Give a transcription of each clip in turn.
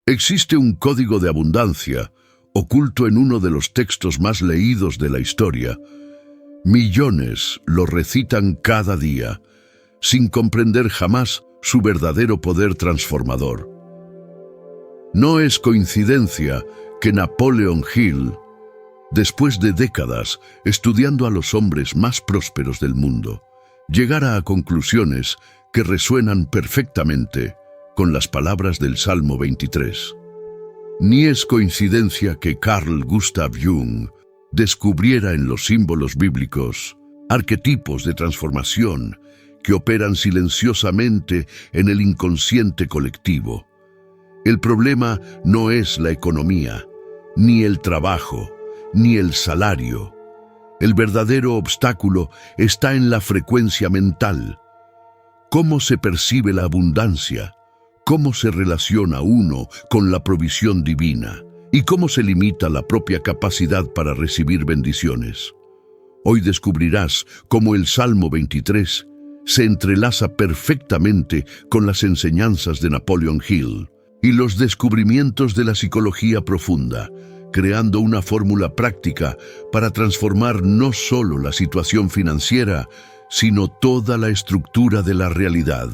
Existe un código de abundancia oculto en uno de los textos más leídos de la historia. Millones lo recitan cada día, sin comprender jamás su verdadero poder transformador. No es coincidencia que Napoleon Hill, después de décadas estudiando a los hombres más prósperos del mundo, llegara a conclusiones que resuenan perfectamente con las palabras del Salmo 23. Ni es coincidencia que Carl Gustav Jung descubriera en los símbolos bíblicos arquetipos de transformación que operan silenciosamente en el inconsciente colectivo. El problema no es la economía, ni el trabajo, ni el salario. El verdadero obstáculo está en la frecuencia mental. ¿Cómo se percibe la abundancia? ¿Cómo se relaciona uno con la provisión divina? ¿Y cómo se limita la propia capacidad para recibir bendiciones? Hoy descubrirás cómo el Salmo 23 se entrelaza perfectamente con las enseñanzas de Napoleon Hill y los descubrimientos de la psicología profunda, creando una fórmula práctica para transformar no solo la situación financiera, sino toda la estructura de la realidad.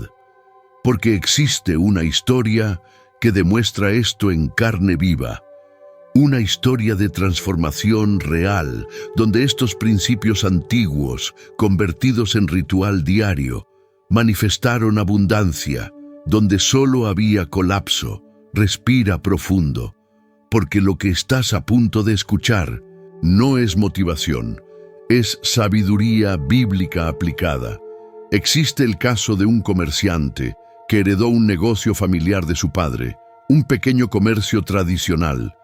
Porque existe una historia que demuestra esto en carne viva. Una historia de transformación real, donde estos principios antiguos, convertidos en ritual diario, manifestaron abundancia, donde solo había colapso. Respira profundo, porque lo que estás a punto de escuchar no es motivación, es sabiduría bíblica aplicada. Existe el caso de un comerciante que heredó un negocio familiar de su padre, un pequeño comercio tradicional,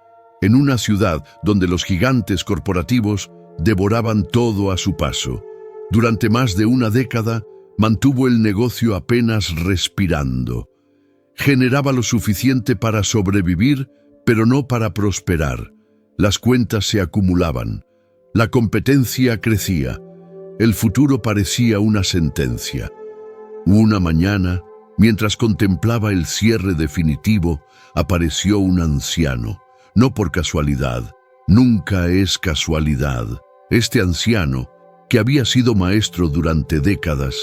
en una ciudad donde los gigantes corporativos devoraban todo a su paso. Durante más de una década, mantuvo el negocio apenas respirando. Generaba lo suficiente para sobrevivir, pero no para prosperar. Las cuentas se acumulaban. La competencia crecía. El futuro parecía una sentencia. Una mañana, mientras contemplaba el cierre definitivo, apareció un anciano. No por casualidad, nunca es casualidad. Este anciano, que había sido maestro durante décadas,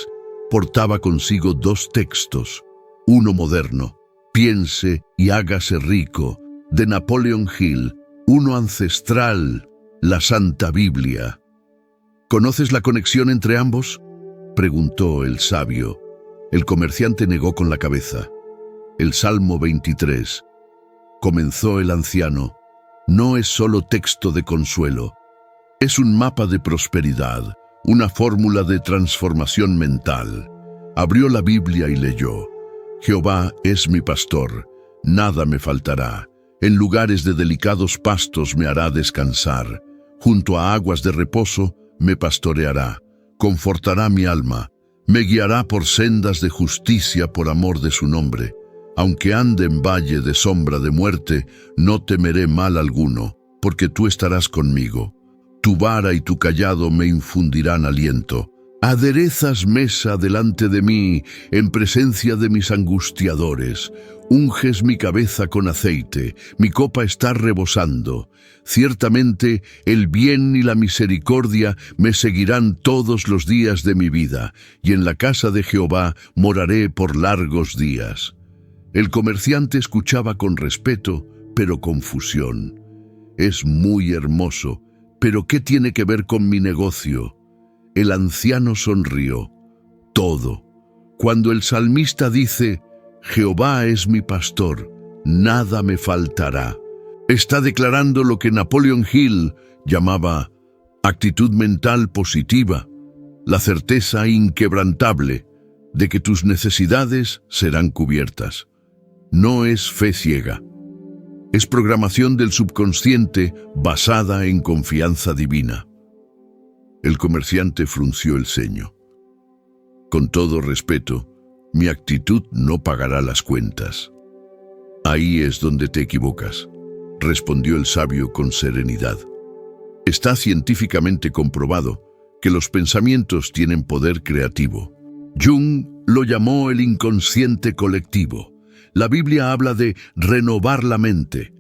portaba consigo dos textos. Uno moderno, Piense y hágase rico, de Napoleon Hill. Uno ancestral, la Santa Biblia. ¿Conoces la conexión entre ambos?, preguntó el sabio. El comerciante negó con la cabeza. El Salmo 23. Comenzó el anciano. No es solo texto de consuelo. Es un mapa de prosperidad, una fórmula de transformación mental. Abrió la Biblia y leyó. Jehová es mi pastor, nada me faltará. En lugares de delicados pastos me hará descansar. Junto a aguas de reposo me pastoreará. Confortará mi alma. Me guiará por sendas de justicia por amor de su nombre. Aunque ande en valle de sombra de muerte, no temeré mal alguno, porque tú estarás conmigo. Tu vara y tu cayado me infundirán aliento. Aderezas mesa delante de mí, en presencia de mis angustiadores. Unges mi cabeza con aceite, mi copa está rebosando. Ciertamente el bien y la misericordia me seguirán todos los días de mi vida, y en la casa de Jehová moraré por largos días. El comerciante escuchaba con respeto, pero confusión. Es muy hermoso, pero ¿qué tiene que ver con mi negocio? El anciano sonrió. Todo. Cuando el salmista dice, Jehová es mi pastor, nada me faltará, está declarando lo que Napoleon Hill llamaba actitud mental positiva, la certeza inquebrantable de que tus necesidades serán cubiertas. No es fe ciega. Es programación del subconsciente basada en confianza divina. El comerciante frunció el ceño. Con todo respeto, mi actitud no pagará las cuentas. Ahí es donde te equivocas, respondió el sabio con serenidad. Está científicamente comprobado que los pensamientos tienen poder creativo. Jung lo llamó el inconsciente colectivo, La Biblia habla de renovar la mente.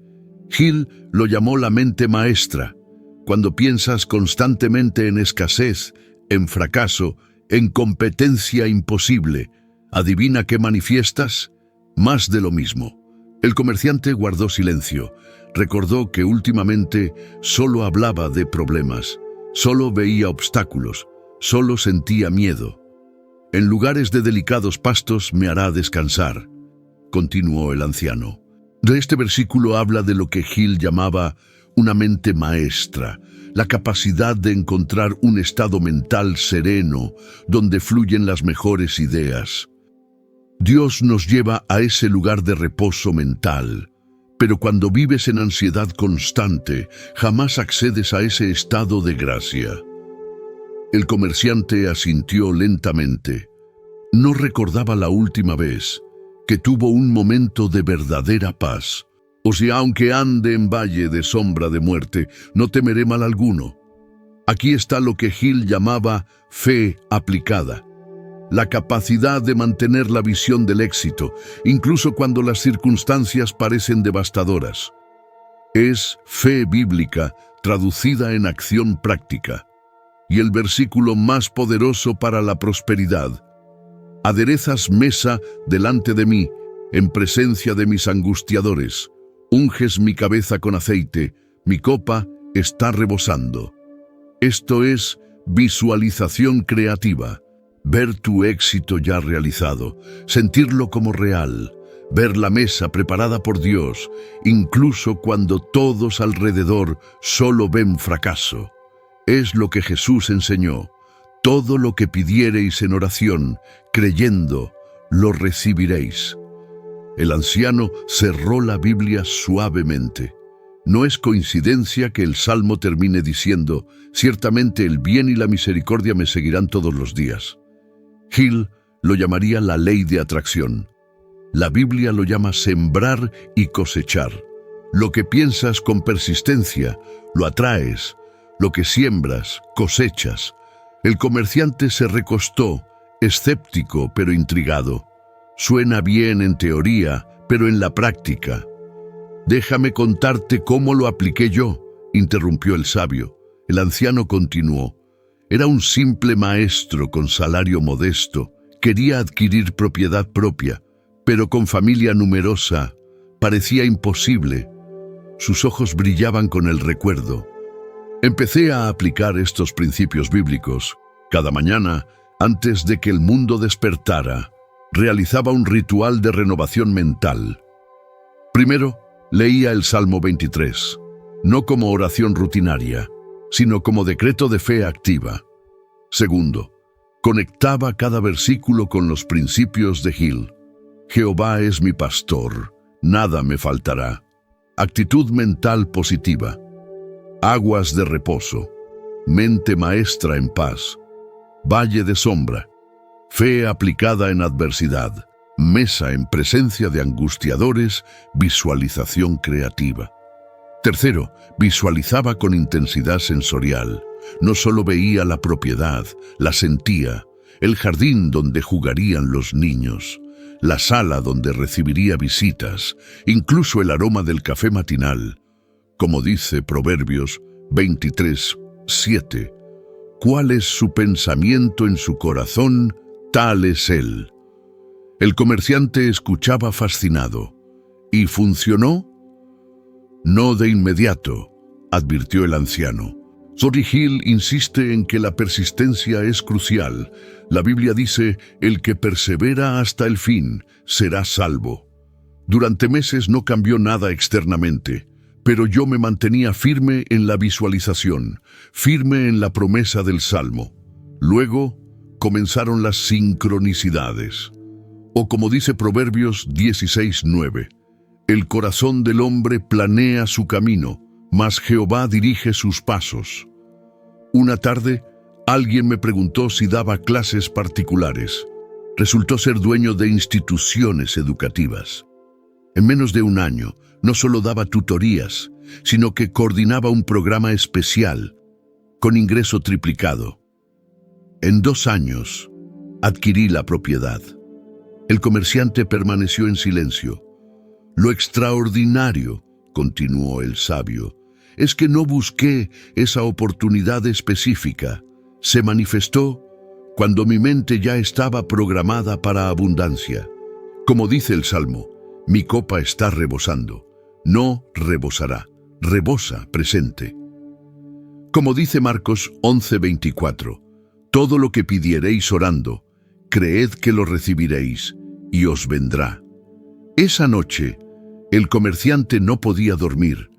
Hill lo llamó la mente maestra. Cuando piensas constantemente en escasez, en fracaso, en competencia imposible, ¿adivina qué manifiestas? Más de lo mismo. El comerciante guardó silencio. Recordó que últimamente solo hablaba de problemas, solo veía obstáculos, solo sentía miedo. En lugares de delicados pastos me hará descansar, continuó el anciano. De este versículo habla de lo que Hill llamaba una mente maestra, la capacidad de encontrar un estado mental sereno donde fluyen las mejores ideas. Dios nos lleva a ese lugar de reposo mental, pero cuando vives en ansiedad constante, jamás accedes a ese estado de gracia. El comerciante asintió lentamente. No recordaba la última vez que tuvo un momento de verdadera paz. O sea, aunque ande en valle de sombra de muerte, no temeré mal alguno. Aquí está lo que Hill llamaba fe aplicada. La capacidad de mantener la visión del éxito, incluso cuando las circunstancias parecen devastadoras. Es fe bíblica traducida en acción práctica. Y el versículo más poderoso para la prosperidad. Aderezas mesa delante de mí, en presencia de mis angustiadores. Unges mi cabeza con aceite, mi copa está rebosando. Esto es visualización creativa. Ver tu éxito ya realizado, sentirlo como real, ver la mesa preparada por Dios, incluso cuando todos alrededor solo ven fracaso. Es lo que Jesús enseñó. Todo lo que pidiereis en oración, creyendo, lo recibiréis. El anciano cerró la Biblia suavemente. No es coincidencia que el Salmo termine diciendo, ciertamente el bien y la misericordia me seguirán todos los días. Hill lo llamaría la ley de atracción. La Biblia lo llama sembrar y cosechar. Lo que piensas con persistencia, lo atraes. Lo que siembras, cosechas. El comerciante se recostó, escéptico pero intrigado. Suena bien en teoría, pero en la práctica. Déjame contarte cómo lo apliqué yo, interrumpió el sabio. El anciano continuó. Era un simple maestro con salario modesto. Quería adquirir propiedad propia, pero con familia numerosa. Parecía imposible. Sus ojos brillaban con el recuerdo. Empecé a aplicar estos principios bíblicos. Cada mañana, antes de que el mundo despertara, realizaba un ritual de renovación mental. Primero, leía el Salmo 23, no como oración rutinaria, sino como decreto de fe activa. Segundo, conectaba cada versículo con los principios de Hill. Jehová es mi pastor, nada me faltará. Actitud mental positiva. Aguas de reposo. Mente maestra en paz. Valle de sombra. Fe aplicada en adversidad. Mesa en presencia de angustiadores. Visualización creativa. Tercero, visualizaba con intensidad sensorial. No solo veía la propiedad, la sentía. El jardín donde jugarían los niños. La sala donde recibiría visitas. Incluso el aroma del café matinal. Como dice Proverbios 23:7. ¿Cuál es su pensamiento en su corazón? Tal es él. El comerciante escuchaba fascinado. ¿Y funcionó? No de inmediato, advirtió el anciano. Sorry Hill insiste en que la persistencia es crucial. La Biblia dice, el que persevera hasta el fin será salvo. Durante meses no cambió nada externamente, pero yo me mantenía firme en la visualización, firme en la promesa del Salmo. Luego comenzaron las sincronicidades. O como dice Proverbios 16:9, el corazón del hombre planea su camino, mas Jehová dirige sus pasos. Una tarde, alguien me preguntó si daba clases particulares. Resultó ser dueño de instituciones educativas. En menos de un año, no solo daba tutorías, sino que coordinaba un programa especial, con ingreso triplicado. En 2 años, adquirí la propiedad. El comerciante permaneció en silencio. Lo extraordinario, continuó el sabio, es que no busqué esa oportunidad específica. Se manifestó cuando mi mente ya estaba programada para abundancia. Como dice el Salmo, mi copa está rebosando. No rebosará, rebosa presente. Como dice Marcos 11:24, todo lo que pidiereis orando, creed que lo recibiréis, y os vendrá. Esa noche, el comerciante no podía dormir.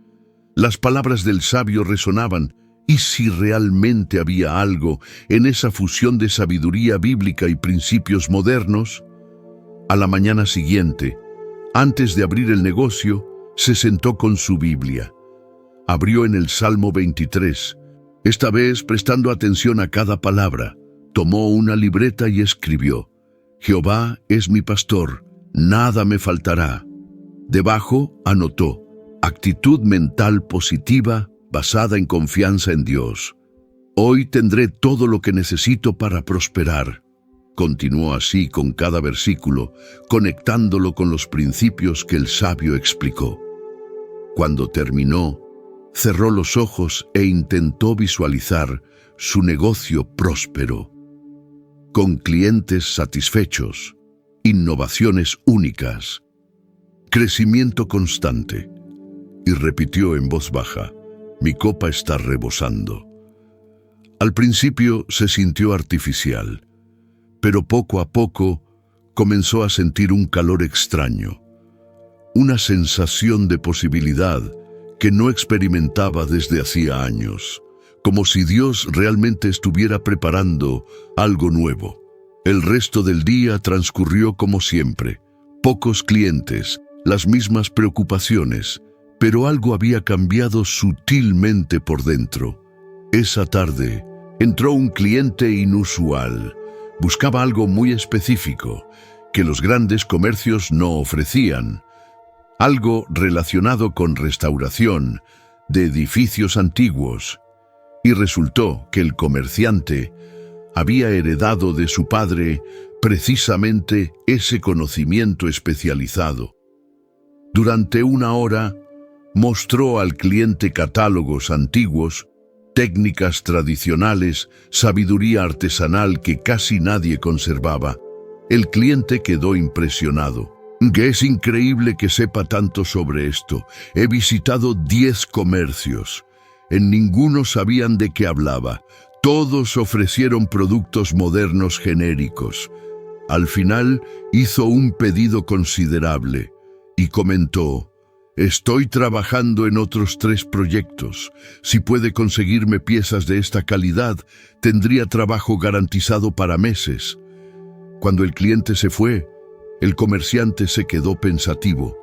Las palabras del sabio resonaban, y si realmente había algo en esa fusión de sabiduría bíblica y principios modernos. A la mañana siguiente, antes de abrir el negocio, se sentó con su Biblia. Abrió en el Salmo 23, esta vez prestando atención a cada palabra. Tomó una libreta y escribió: Jehová es mi pastor, nada me faltará. Debajo anotó: actitud mental positiva basada en confianza en Dios. Hoy tendré todo lo que necesito para prosperar. Continuó así con cada versículo, conectándolo con los principios que el sabio explicó. Cuando terminó, cerró los ojos e intentó visualizar su negocio próspero, con clientes satisfechos, innovaciones únicas, crecimiento constante, y repitió en voz baja: mi copa está rebosando. Al principio se sintió artificial, pero poco a poco comenzó a sentir un calor extraño, una sensación de posibilidad que no experimentaba desde hacía años, como si Dios realmente estuviera preparando algo nuevo. El resto del día transcurrió como siempre, pocos clientes, las mismas preocupaciones, pero algo había cambiado sutilmente por dentro. Esa tarde entró un cliente inusual. Buscaba algo muy específico, que los grandes comercios no ofrecían. Algo relacionado con restauración de edificios antiguos. Y resultó que el comerciante había heredado de su padre precisamente ese conocimiento especializado. Durante una hora, mostró al cliente catálogos antiguos, técnicas tradicionales, sabiduría artesanal que casi nadie conservaba. El cliente quedó impresionado. Que es increíble que sepa tanto sobre esto. He visitado 10 comercios. En ninguno sabían de qué hablaba. Todos ofrecieron productos modernos genéricos. Al final hizo un pedido considerable y comentó: estoy trabajando en otros 3 proyectos. Si puede conseguirme piezas de esta calidad, tendría trabajo garantizado para meses. Cuando el cliente se fue, el comerciante se quedó pensativo.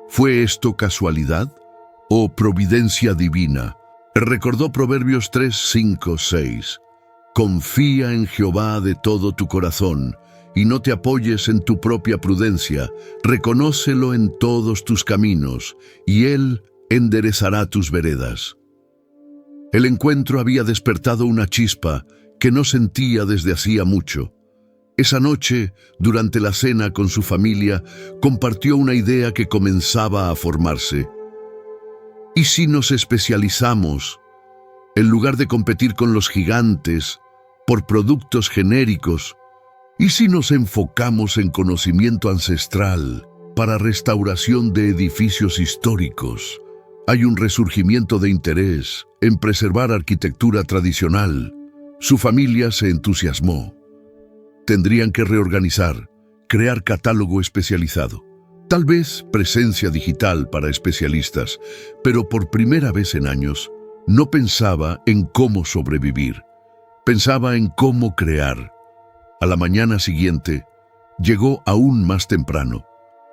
¿Fue esto casualidad o providencia divina? Recordó Proverbios 3, 5, 6. Confía en Jehová de todo tu corazón y no te apoyes en tu propia prudencia. Reconócelo en todos tus caminos y Él enderezará tus veredas. El encuentro había despertado una chispa que no sentía desde hacía mucho. Esa noche, durante la cena con su familia, compartió una idea que comenzaba a formarse. ¿Y si nos especializamos, en lugar de competir con los gigantes por productos genéricos? ¿Y si nos enfocamos en conocimiento ancestral para restauración de edificios históricos? Hay un resurgimiento de interés en preservar arquitectura tradicional. Su familia se entusiasmó. Tendrían que reorganizar, crear catálogo especializado. Tal vez presencia digital para especialistas, pero por primera vez en años no pensaba en cómo sobrevivir. Pensaba en cómo crear. A la mañana siguiente, llegó aún más temprano.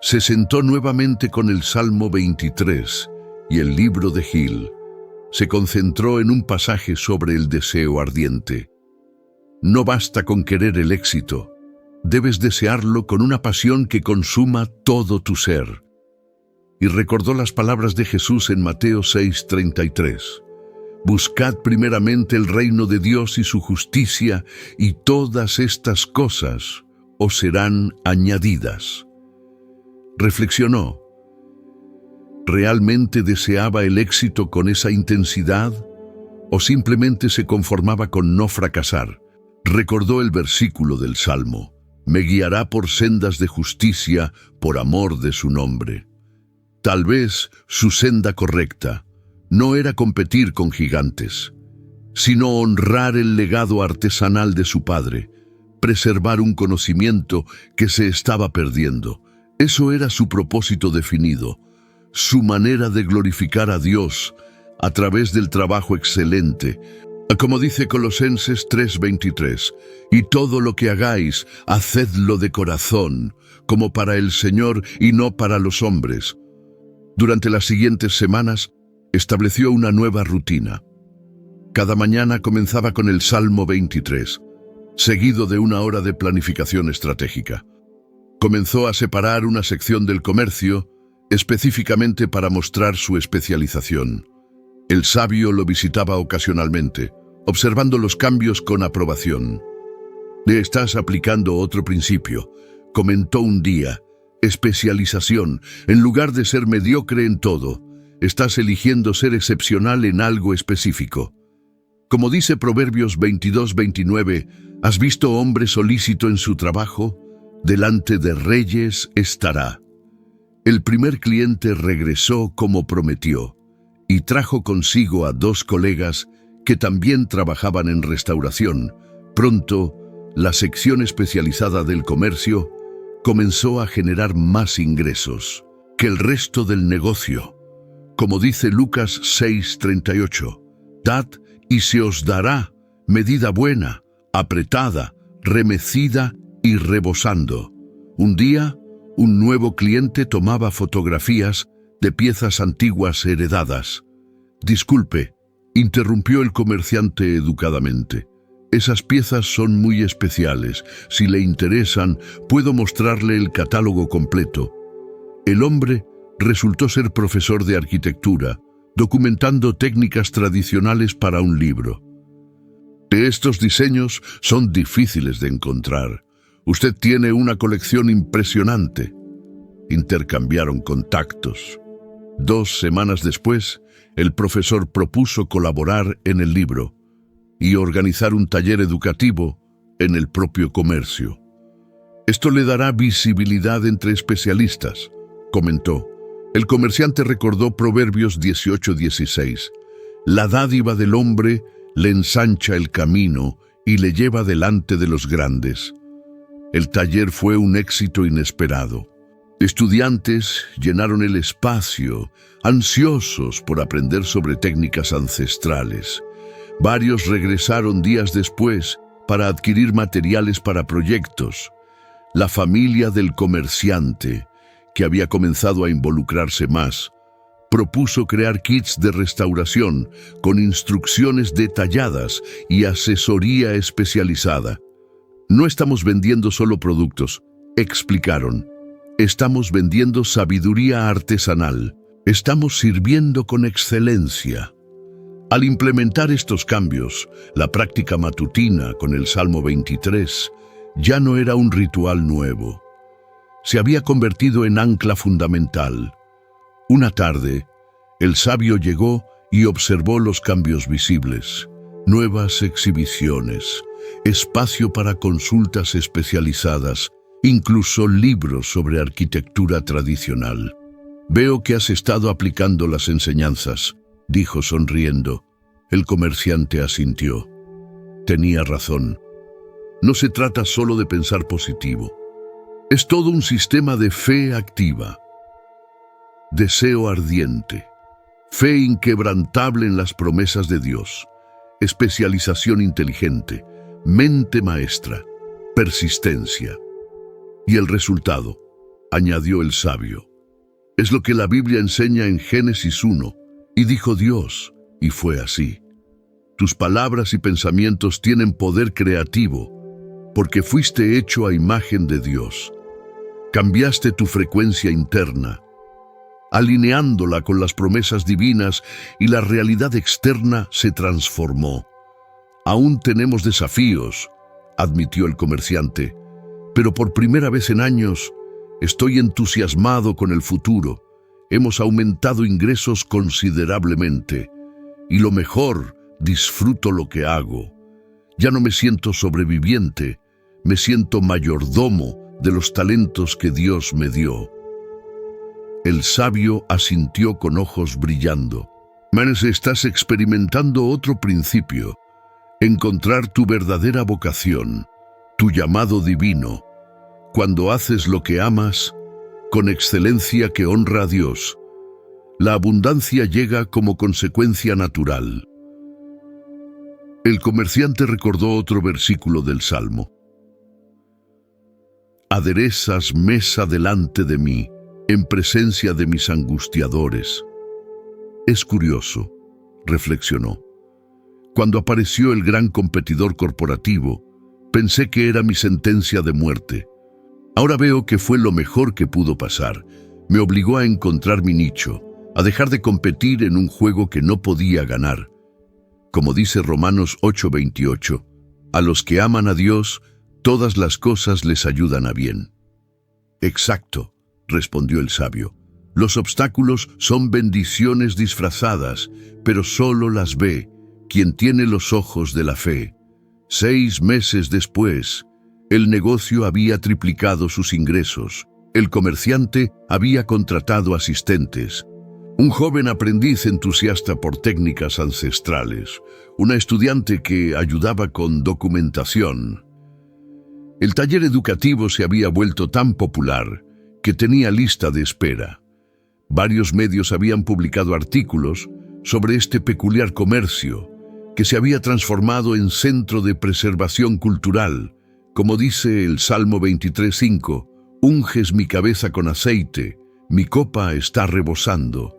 Se sentó nuevamente con el Salmo 23 y el libro de Gil. Se concentró en un pasaje sobre el deseo ardiente. No basta con querer el éxito. Debes desearlo con una pasión que consuma todo tu ser. Y recordó las palabras de Jesús en Mateo 6:33. Buscad primeramente el reino de Dios y su justicia, y todas estas cosas os serán añadidas. Reflexionó. ¿Realmente deseaba el éxito con esa intensidad? ¿O simplemente se conformaba con no fracasar? Recordó el versículo del Salmo: «Me guiará por sendas de justicia por amor de su nombre». Tal vez su senda correcta no era competir con gigantes, sino honrar el legado artesanal de su padre, preservar un conocimiento que se estaba perdiendo. Eso era su propósito definido, su manera de glorificar a Dios a través del trabajo excelente. Como dice Colosenses 3:23, «Y todo lo que hagáis, hacedlo de corazón, como para el Señor y no para los hombres». Durante las siguientes semanas, estableció una nueva rutina. Cada mañana comenzaba con el Salmo 23, seguido de una hora de planificación estratégica. Comenzó a separar una sección del comercio, específicamente para mostrar su especialización. El sabio lo visitaba ocasionalmente, observando los cambios con aprobación. «Le estás aplicando otro principio», comentó un día. «Especialización. En lugar de ser mediocre en todo, estás eligiendo ser excepcional en algo específico». Como dice Proverbios 22:29, ¿has visto hombre solícito en su trabajo? Delante de reyes estará. El primer cliente regresó como prometió y trajo consigo a 2 colegas que también trabajaban en restauración. Pronto, la sección especializada del comercio comenzó a generar más ingresos que el resto del negocio. Como dice Lucas 6:38, «Dad y se os dará medida buena, apretada, remecida y rebosando». Un día, un nuevo cliente tomaba fotografías de piezas antiguas heredadas. «Disculpe», interrumpió el comerciante educadamente. «Esas piezas son muy especiales. Si le interesan, puedo mostrarle el catálogo completo». El hombre resultó ser profesor de arquitectura, documentando técnicas tradicionales para un libro. «Estos diseños son difíciles de encontrar. Usted tiene una colección impresionante». Intercambiaron contactos. 2 semanas después, el profesor propuso colaborar en el libro y organizar un taller educativo en el propio comercio. «Esto le dará visibilidad entre especialistas», comentó. El comerciante recordó Proverbios 18:16. «La dádiva del hombre le ensancha el camino y le lleva delante de los grandes». El taller fue un éxito inesperado. Estudiantes llenaron el espacio, ansiosos por aprender sobre técnicas ancestrales. Varios regresaron días después para adquirir materiales para proyectos. La familia del comerciante, que había comenzado a involucrarse más, propuso crear kits de restauración con instrucciones detalladas y asesoría especializada. «No estamos vendiendo solo productos», explicaron. «Estamos vendiendo sabiduría artesanal. Estamos sirviendo con excelencia». Al implementar estos cambios, la práctica matutina con el Salmo 23 ya no era un ritual nuevo. Se había convertido en ancla fundamental. Una tarde, el sabio llegó y observó los cambios visibles. Nuevas exhibiciones, espacio para consultas especializadas, incluso libros sobre arquitectura tradicional. «Veo que has estado aplicando las enseñanzas», dijo sonriendo. El comerciante asintió. Tenía razón. No se trata solo de pensar positivo. Es todo un sistema de fe activa. Deseo ardiente. Fe inquebrantable en las promesas de Dios. Especialización inteligente. Mente maestra. Persistencia. Y el resultado, añadió el sabio, es lo que la Biblia enseña en Génesis 1. Y dijo Dios, y fue así. Tus palabras y pensamientos tienen poder creativo, porque fuiste hecho a imagen de Dios. Cambiaste tu frecuencia interna, alineándola con las promesas divinas, y la realidad externa se transformó. Aún tenemos desafíos, admitió el comerciante, pero por primera vez en años estoy entusiasmado con el futuro. hemos aumentado ingresos considerablemente. Y lo mejor, disfruto lo que hago. Ya no me siento sobreviviente, me siento mayordomo de los talentos que Dios me dio. El sabio asintió con ojos brillando. Manes, estás experimentando otro principio. Encontrar tu verdadera vocación, tu llamado divino. Cuando haces lo que amas, con excelencia que honra a Dios, la abundancia llega como consecuencia natural. El comerciante recordó otro versículo del Salmo. Aderezas mesa delante de mí, en presencia de mis angustiadores. Es curioso, reflexionó. Cuando apareció el gran competidor corporativo, pensé que era mi sentencia de muerte. Ahora veo que fue lo mejor que pudo pasar. Me obligó a encontrar mi nicho, a dejar de competir en un juego que no podía ganar. Como dice Romanos 8:28, a los que aman a Dios, todas las cosas les ayudan a bien. Exacto, respondió el sabio. Los obstáculos son bendiciones disfrazadas, pero solo las ve quien tiene los ojos de la fe. 6 meses después, el negocio había triplicado sus ingresos. El comerciante había contratado asistentes. Un joven aprendiz entusiasta por técnicas ancestrales. Una estudiante que ayudaba con documentación. El taller educativo se había vuelto tan popular que tenía lista de espera. Varios medios habían publicado artículos sobre este peculiar comercio que se había transformado en centro de preservación cultural. Como dice el Salmo 23:5, unges mi cabeza con aceite, mi copa está rebosando.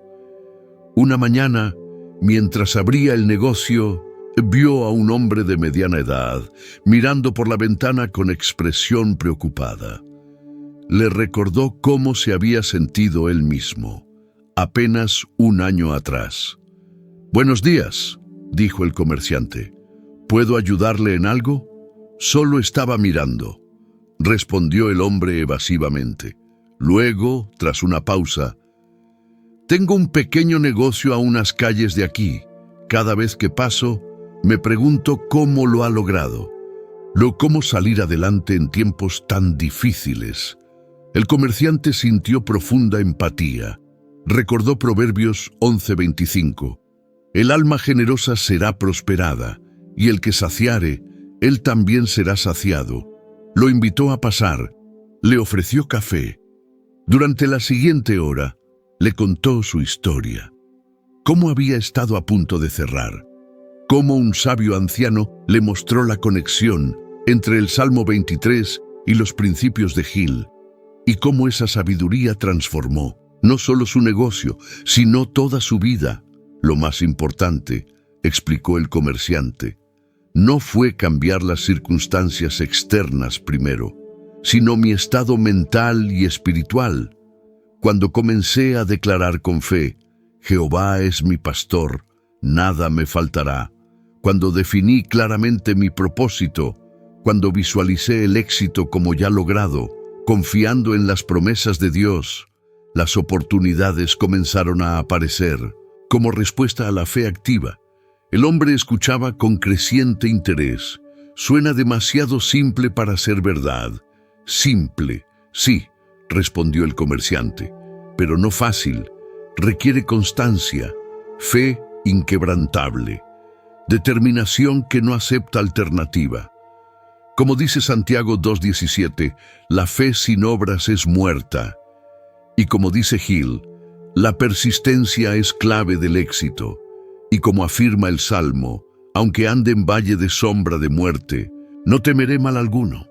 Una mañana, mientras abría el negocio, vio a un hombre de mediana edad, mirando por la ventana con expresión preocupada. Le recordó cómo se había sentido él mismo, apenas un año atrás. «Buenos días», dijo el comerciante. «¿Puedo ayudarle en algo?» «Solo estaba mirando», respondió el hombre evasivamente. Luego, tras una pausa, «Tengo un pequeño negocio a unas calles de aquí. Cada vez que paso, me pregunto cómo lo ha logrado. Cómo salir adelante en tiempos tan difíciles». El comerciante sintió profunda empatía. Recordó Proverbios 11:25. «El alma generosa será prosperada, y el que saciare, él también será saciado». Lo invitó a pasar, le ofreció café. Durante la siguiente hora, le contó su historia. Cómo había estado a punto de cerrar. Cómo un sabio anciano le mostró la conexión entre el Salmo 23 y los principios de Gil. Y cómo esa sabiduría transformó no solo su negocio, sino toda su vida. Lo más importante, explicó el comerciante, no fue cambiar las circunstancias externas primero, sino mi estado mental y espiritual. Cuando comencé a declarar con fe, Jehová es mi pastor, nada me faltará. Cuando definí claramente mi propósito, cuando visualicé el éxito como ya logrado, confiando en las promesas de Dios, las oportunidades comenzaron a aparecer. Como respuesta a la fe activa, el hombre escuchaba con creciente interés. «Suena demasiado simple para ser verdad». «Simple, sí», respondió el comerciante, «pero no fácil. Requiere constancia, fe inquebrantable, determinación que no acepta alternativa. Como dice Santiago 2:17, la fe sin obras es muerta. Y como dice Gil, la persistencia es clave del éxito. Y como afirma el Salmo, aunque ande en valle de sombra de muerte, no temeré mal alguno».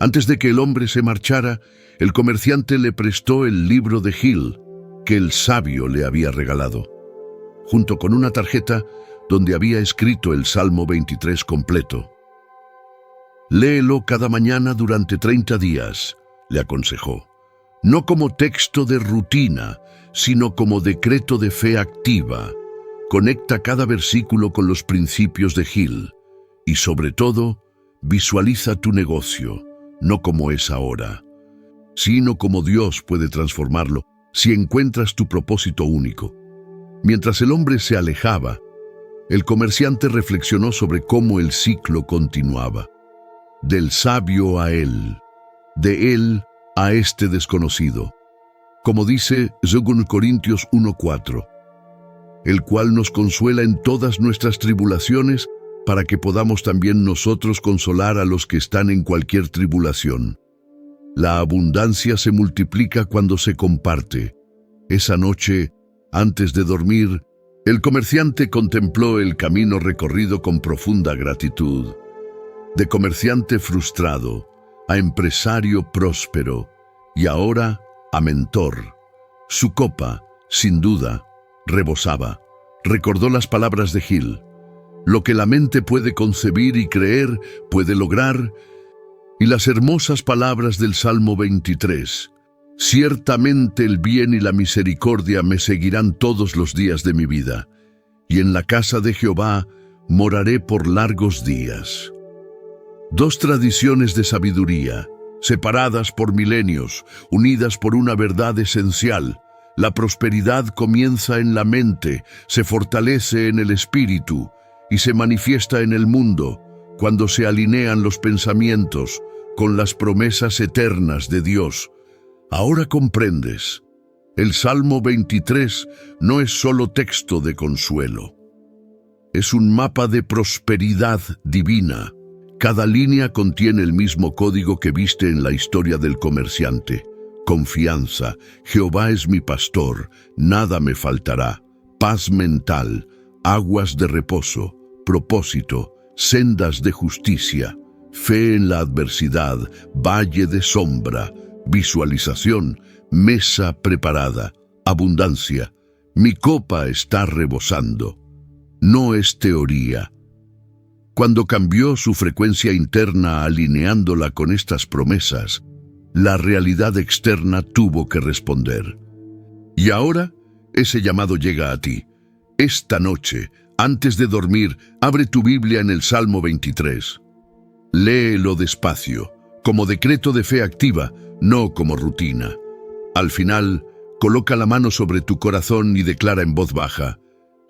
Antes de que el hombre se marchara, el comerciante le prestó el libro de Gil, que el sabio le había regalado, junto con una tarjeta donde había escrito el Salmo 23 completo. «Léelo cada mañana durante 30 días», le aconsejó. «No como texto de rutina, sino como decreto de fe activa. Conecta cada versículo con los principios de Gil. Y sobre todo, visualiza tu negocio, no como es ahora, sino como Dios puede transformarlo. si encuentras tu propósito único. Mientras el hombre se alejaba, el comerciante reflexionó sobre cómo el ciclo continuaba. Del sabio a él, de él a este desconocido. Como dice 2 Corintios 1:4, el cual nos consuela en todas nuestras tribulaciones, para que podamos también nosotros consolar a los que están en cualquier tribulación. La abundancia se multiplica cuando se comparte. Esa noche, antes de dormir, el comerciante contempló el camino recorrido con profunda gratitud. De comerciante frustrado a empresario próspero y ahora a mentor. Su copa, sin duda, rebosaba. Recordó las palabras de Gil: lo que la mente puede concebir y creer, puede lograr, y las hermosas palabras del Salmo 23. Ciertamente el bien y la misericordia me seguirán todos los días de mi vida, y en la casa de Jehová moraré por largos días. Dos tradiciones de sabiduría, separadas por milenios, unidas por una verdad esencial. La prosperidad comienza en la mente, se fortalece en el espíritu y se manifiesta en el mundo cuando se alinean los pensamientos con las promesas eternas de Dios. Ahora comprendes. El Salmo 23 no es solo texto de consuelo. Es un mapa de prosperidad divina. Cada línea contiene el mismo código que viste en la historia del comerciante. Confianza, Jehová es mi pastor, nada me faltará. Paz mental, aguas de reposo, propósito, sendas de justicia, fe en la adversidad, valle de sombra, visualización, mesa preparada, abundancia. Mi copa está rebosando. No es teoría. Cuando cambió su frecuencia interna alineándola con estas promesas, la realidad externa tuvo que responder. Y ahora, ese llamado llega a ti. Esta noche, antes de dormir, abre tu Biblia en el Salmo 23. Léelo despacio, como decreto de fe activa, no como rutina. Al final, coloca la mano sobre tu corazón y declara en voz baja: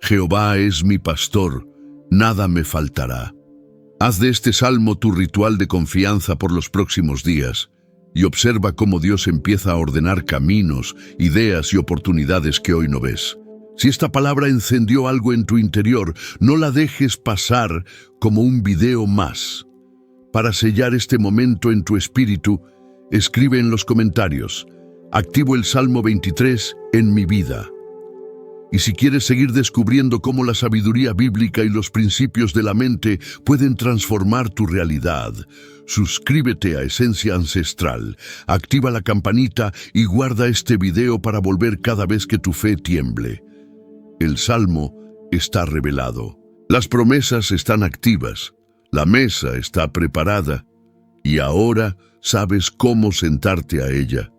Jehová es mi pastor, nada me faltará. Haz de este salmo tu ritual de confianza por los próximos días y observa cómo Dios empieza a ordenar caminos, ideas y oportunidades que hoy no ves. Si esta palabra encendió algo en tu interior, no la dejes pasar como un video más. Para sellar este momento en tu espíritu, escribe en los comentarios: activo el Salmo 23 en mi vida. Y si quieres seguir descubriendo cómo la sabiduría bíblica y los principios de la mente pueden transformar tu realidad, suscríbete a Esencia Ancestral, activa la campanita y guarda este video para volver cada vez que tu fe tiemble. El Salmo está revelado, las promesas están activas, la mesa está preparada y ahora sabes cómo sentarte a ella.